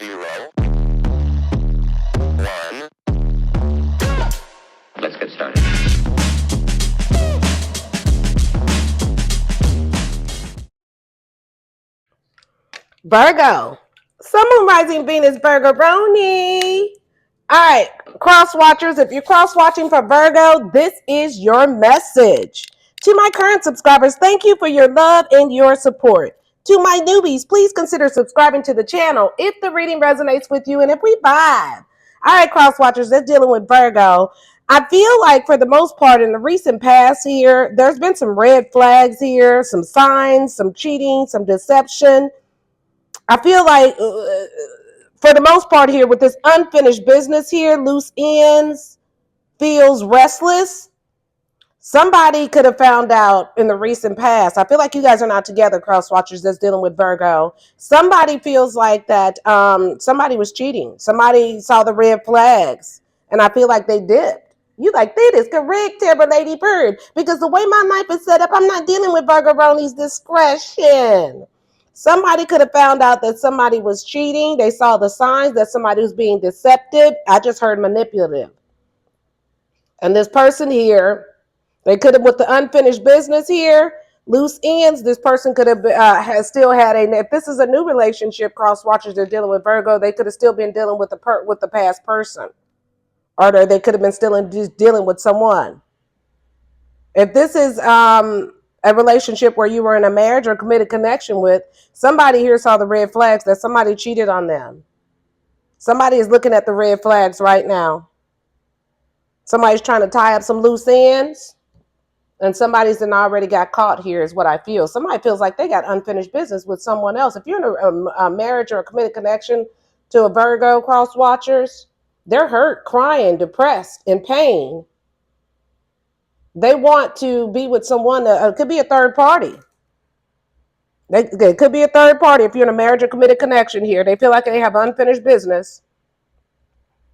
0, 1. Let's get started. Virgo. Sun, Moon, Rising, Venus, Virgo, Roni. All right, cross watchers, if you're cross watching for Virgo, this is your message. To my current subscribers, thank you for your love and your support. To my newbies, please consider subscribing to the channel if the reading resonates with you and if we vibe. All right, cross watchers, they're dealing with Virgo. I feel like for the most part in the recent past here, there's been some red flags here, some signs, some cheating, some deception. I feel like for the most part here with this unfinished business here, loose ends, feels restless. Somebody could have found out in the recent past. I feel like you guys are not together, cross watchers that's dealing with Virgo. Somebody feels like that somebody was cheating. Somebody saw the red flags, and I feel like they dipped. You like, that is correct, Timber Lady Bird, because the way my life is set up, I'm not dealing with Virgo Roni's discretion. Somebody could have found out that somebody was cheating. They saw the signs that somebody was being deceptive. I just heard manipulative. And this person here, they could have, with the unfinished business here, loose ends, this person could have has still had a, if this is a new relationship, cross watchers are dealing with Virgo, they could have still been dealing with the past person. Or they could have been still dealing with someone. If this is a relationship where you were in a marriage or committed connection with, somebody here saw the red flags that somebody cheated on them. Somebody is looking at the red flags right now. Somebody's trying to tie up some loose ends, and somebody's already got caught here is what I feel. Somebody feels like they got unfinished business with someone else. If you're in a marriage or a committed connection to a Virgo, cross watchers, they're hurt, crying, depressed, in pain. They want to be with someone that could be a third party. It could be a third party. If you're in a marriage or committed connection here, they feel like they have unfinished business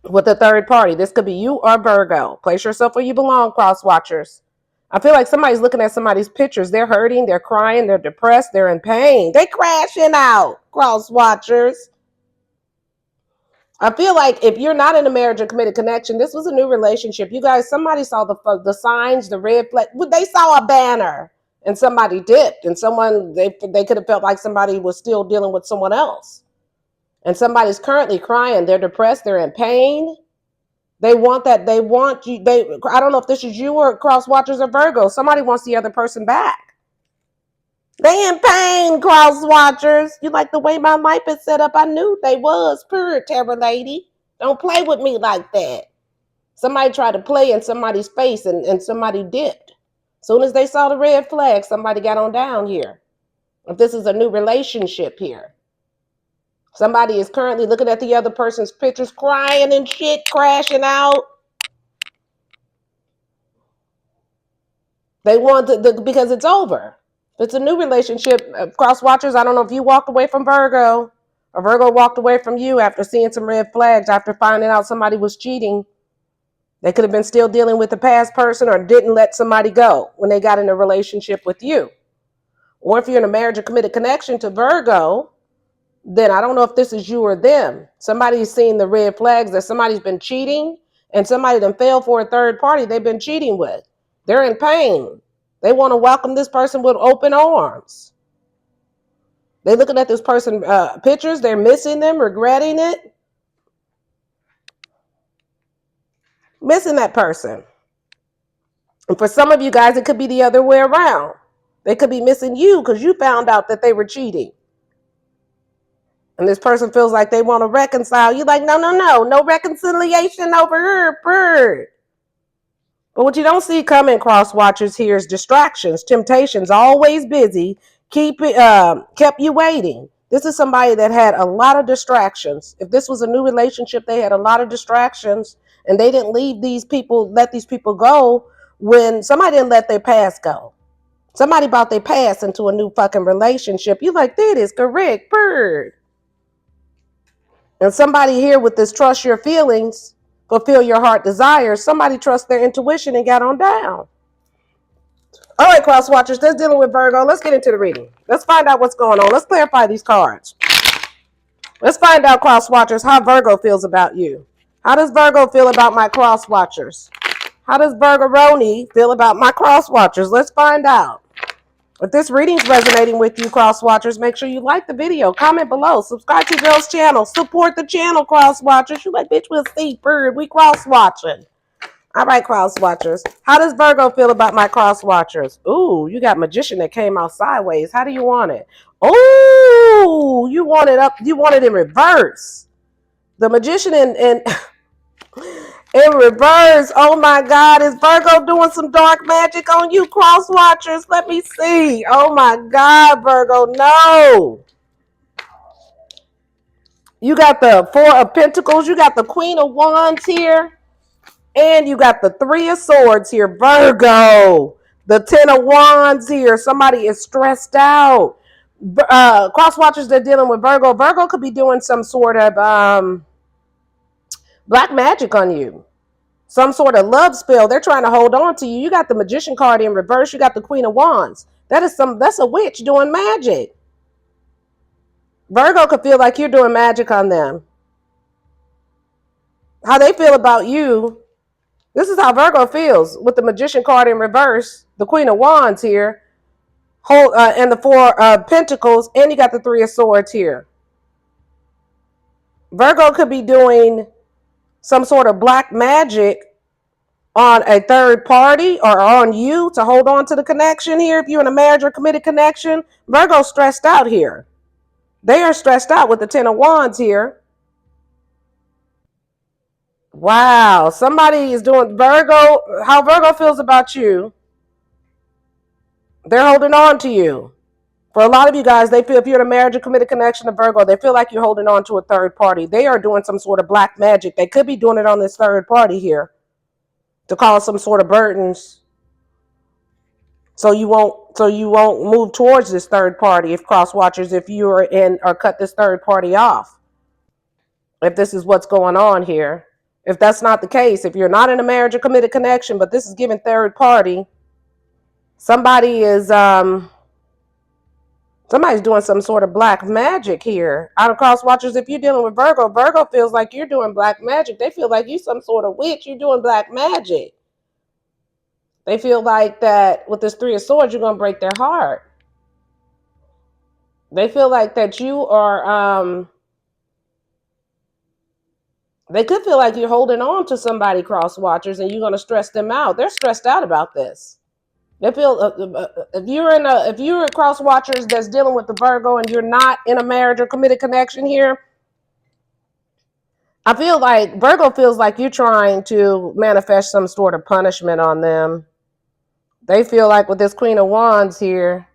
with a third party. This could be you or Virgo. Place yourself where you belong, cross watchers. I feel like somebody's looking at somebody's pictures. They're hurting, they're crying, they're depressed, they're in pain. They crashing out, cross watchers. I feel like if you're not in a marriage or committed connection, this was a new relationship. You guys, somebody saw the signs, the red flag. They saw a banner and somebody dipped, and someone, they could have felt like somebody was still dealing with someone else. And somebody's currently crying. They're depressed, they're in pain. They want that. They want you. I don't know if this is you or cross watchers or Virgo. Somebody wants the other person back. They in pain, cross watchers. You like the way my life is set up? I knew they was. Pure terror lady. Don't play with me like that. Somebody tried to play in somebody's face and somebody dipped. Soon as they saw the red flag, somebody got on down here. If this is a new relationship here. Somebody is currently looking at the other person's pictures, crying and shit, crashing out. They want because it's over. It's a new relationship. Cross watchers, I don't know if you walked away from Virgo or Virgo walked away from you after seeing some red flags, after finding out somebody was cheating. They could have been still dealing with the past person or didn't let somebody go when they got in a relationship with you. Or if you're in a marriage or committed connection to Virgo, then I don't know if this is you or them. Somebody's seen the red flags that somebody's been cheating and somebody then fell for a third party they've been cheating with. They're in pain. They want to welcome this person with open arms. They're looking at this person pictures. They're missing them, regretting it. Missing that person. And for some of you guys, it could be the other way around. They could be missing you because you found out that they were cheating. And this person feels like they want to reconcile. You're like, no reconciliation over here, bird. But what you don't see coming, cross watchers, here is distractions, temptations, always busy, kept you waiting. This is somebody that had a lot of distractions. If this was a new relationship, they had a lot of distractions, and they didn't let these people go when somebody didn't let their past go. Somebody brought their past into a new fucking relationship. You like, that is correct, bird. And somebody here with this trust your feelings, fulfill your heart desires, somebody trusts their intuition and got on down. All right, cross watchers, that's dealing with Virgo. Let's get into the reading. Let's find out what's going on. Let's clarify these cards. Let's find out, cross watchers, how Virgo feels about you. How does Virgo feel about my cross watchers? How does Virgo-roni feel about my cross watchers? Let's find out. If this reading's resonating with you, cross watchers, make sure you like the video, comment below, subscribe to girl's channel, support the channel, cross watchers. You like, bitch, we'll see, bird, we cross watching. All right, cross watchers. How does Virgo feel about my cross watchers? Ooh, you got magician that came out sideways. How do you want it? Oh, you want it up. You want it in reverse. The magician in reverse. Oh my God, is Virgo doing some dark magic on you, cross watchers? Let me see. Oh my God, Virgo, no. You got the Four of Pentacles. You got the Queen of Wands here. And you got the Three of Swords here, Virgo. The Ten of Wands here. Somebody is stressed out. Cross watchers that are dealing with Virgo. Virgo could be doing some sort of black magic on you. Some sort of love spell. They're trying to hold on to you. You got the Magician card in reverse. You got the Queen of Wands. That's a witch doing magic. Virgo could feel like you're doing magic on them. How they feel about you. This is how Virgo feels with the Magician card in reverse, the Queen of Wands here, and the Four of Pentacles, and you got the Three of Swords here. Virgo could be doing some sort of black magic on a third party or on you to hold on to the connection here. If you're in a marriage or committed connection, Virgo's stressed out here. They are stressed out with the Ten of Wands here. Wow, somebody is doing Virgo. How Virgo feels about you, they're holding on to you. For a lot of you guys, they feel if you're in a marriage or committed connection to Virgo, they feel like you're holding on to a third party. They are doing some sort of black magic. They could be doing it on this third party here to cause some sort of burdens. So you won't move towards this third party if cross watchers, if you are in or cut this third party off. If this is what's going on here. If that's not the case, if you're not in a marriage or committed connection, but this is giving third party, somebody is somebody's doing some sort of black magic here. Out of cross watchers, if you're dealing with Virgo, Virgo feels like you're doing black magic. They feel like you're some sort of witch. You're doing black magic. They feel like that with this Three of Swords, you're going to break their heart. They feel like that you are, they could feel like you're holding on to somebody, cross watchers, and you're going to stress them out. They're stressed out about this. They feel if you're a cross watchers that's dealing with the Virgo and you're not in a marriage or committed connection here, I feel like Virgo feels like you're trying to manifest some sort of punishment on them. They feel like with this Queen of Wands here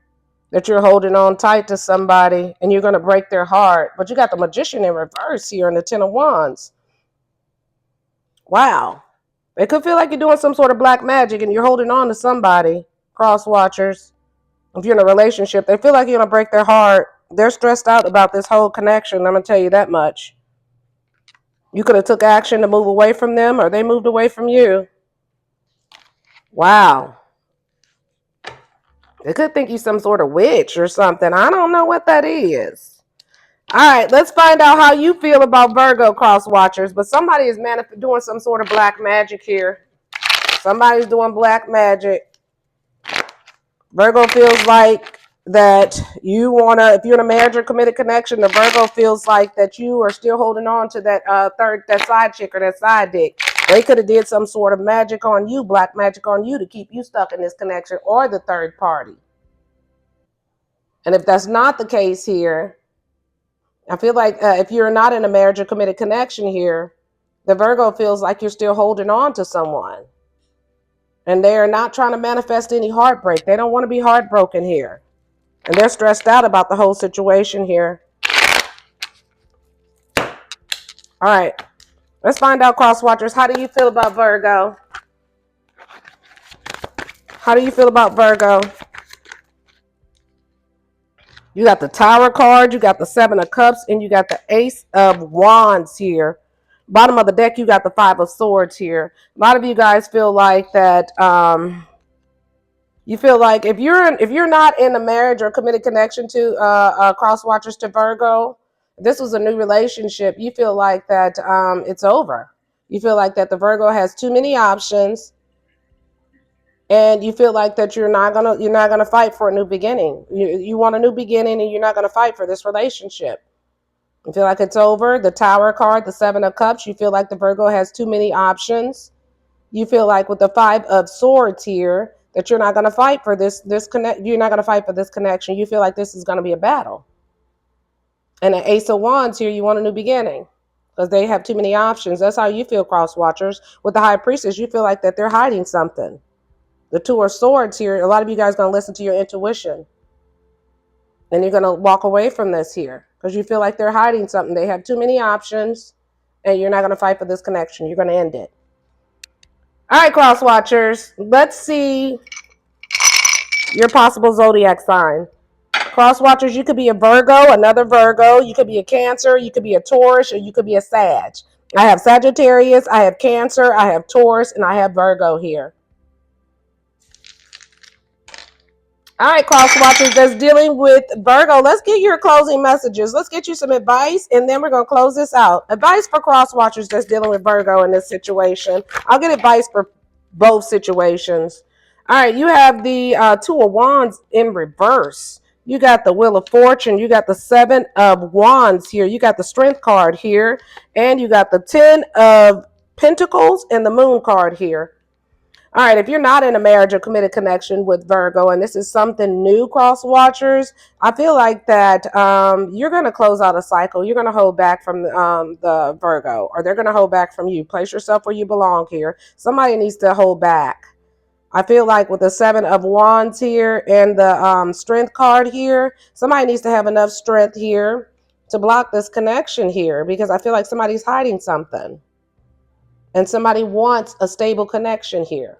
that you're holding on tight to somebody and you're going to break their heart. But you got the Magician in reverse here and the Ten of Wands. Wow. They could feel like you're doing some sort of black magic and you're holding on to somebody, cross watchers. If you're in a relationship, they feel like you're going to break their heart. They're stressed out about this whole connection. I'm going to tell you that much. You could have took action to move away from them, or they moved away from you. Wow. They could think you're some sort of witch or something. I don't know what that is. All right, let's find out how you feel about Virgo, cross watchers. But somebody is doing some sort of black magic here. Somebody's doing black magic. Virgo feels like that you want to, if you're in a marriage or committed connection, the Virgo feels like that you are still holding on to that that side chick or that side dick. They could have did some sort of magic on you, black magic on you to keep you stuck in this connection, or the third party. And if that's not the case here, I feel like if you're not in a marriage or committed connection here, the Virgo feels like you're still holding on to someone. And they're not trying to manifest any heartbreak. They don't want to be heartbroken here. And they're stressed out about the whole situation here. All right. Let's find out, cross watchers. How do you feel about Virgo? How do you feel about Virgo? You got the Tower card. You got the Seven of Cups. And you got the Ace of Wands here. Bottom of the deck, you got the Five of Swords here. A lot of you guys feel like that... you feel like if you're not in a marriage or committed connection to cross watchers to Virgo, If this was a new relationship, you feel like that it's over. You feel like that the Virgo has too many options, and you feel like that you're not gonna fight for a new beginning. You want a new beginning, and you're not gonna fight for this relationship. You feel like it's over. The Tower card, the Seven of Cups, you feel like the Virgo has too many options. You feel like with the Five of Swords here that you're not going to fight for this connect. You're not going to fight for this connection. You feel like this is going to be a battle. And the Ace of Wands here, you want a new beginning because they have too many options. That's how you feel, cross watchers. With the High Priestess, you feel like that they're hiding something. The Two of Swords here, a lot of you guys are going to listen to your intuition. And you're going to walk away from this here because you feel like they're hiding something. They have too many options, and you're not going to fight for this connection. You're going to end it. All right, cross watchers, let's see your possible zodiac sign. Cross watchers, you could be a Virgo, another Virgo. You could be a Cancer. You could be a Taurus, or you could be a Sag. I have Sagittarius, I have Cancer, I have Taurus, and I have Virgo here. All right, cross watchers that's dealing with Virgo, let's get your closing messages. Let's get you some advice, and then we're going to close this out. Advice for cross watchers that's dealing with Virgo in this situation. I'll get advice for both situations. All right, you have the Two of Wands in reverse. You got the Wheel of Fortune. You got the Seven of Wands here. You got the Strength card here. And you got the Ten of Pentacles and the Moon card here. All right, if you're not in a marriage or committed connection with Virgo, and this is something new, cross watchers, I feel like that you're going to close out a cycle. You're going to hold back from the Virgo, or they're going to hold back from you. Place yourself where you belong here. Somebody needs to hold back. I feel like with the Seven of Wands here and the Strength card here, somebody needs to have enough strength here to block this connection here, because I feel like somebody's hiding something. And somebody wants a stable connection here.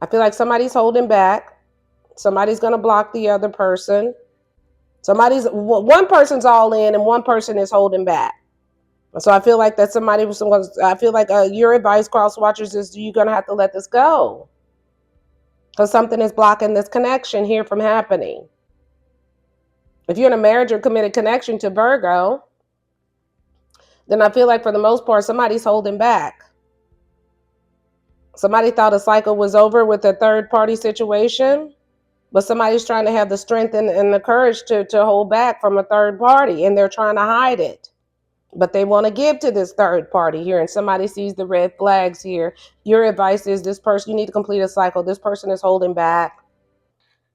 I feel like somebody's holding back. Somebody's going to block the other person. One person's all in and one person is holding back. So I feel like that I feel like your advice, cross watchers, is you're going to have to let this go. Because something is blocking this connection here from happening. If you're in a marriage or committed connection to Virgo, then I feel like for the most part, somebody's holding back. Somebody thought a cycle was over with a third party situation, but somebody's trying to have the strength and the courage to hold back from a third party, and they're trying to hide it. But they want to give to this third party here, and somebody sees the red flags here. Your advice is this person, you need to complete a cycle. This person is holding back.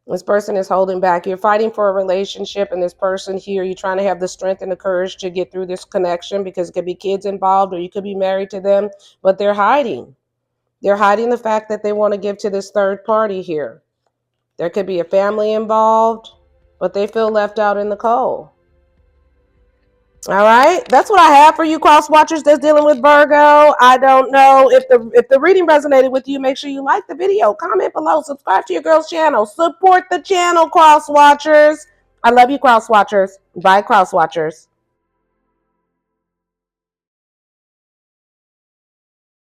This person is holding back. You're fighting for a relationship, and this person here, you're trying to have the strength and the courage to get through this connection, because it could be kids involved or you could be married to them, but they're hiding. They're hiding the fact that they want to give to this third party here. There could be a family involved, but they feel left out in the cold. All right, that's what I have for you, cross watchers that's dealing with Virgo. I don't know if the reading resonated with you. Make sure you like the video, comment below, subscribe to your girl's channel, support the channel, cross watchers. I love you, cross watchers. Bye, cross watchers.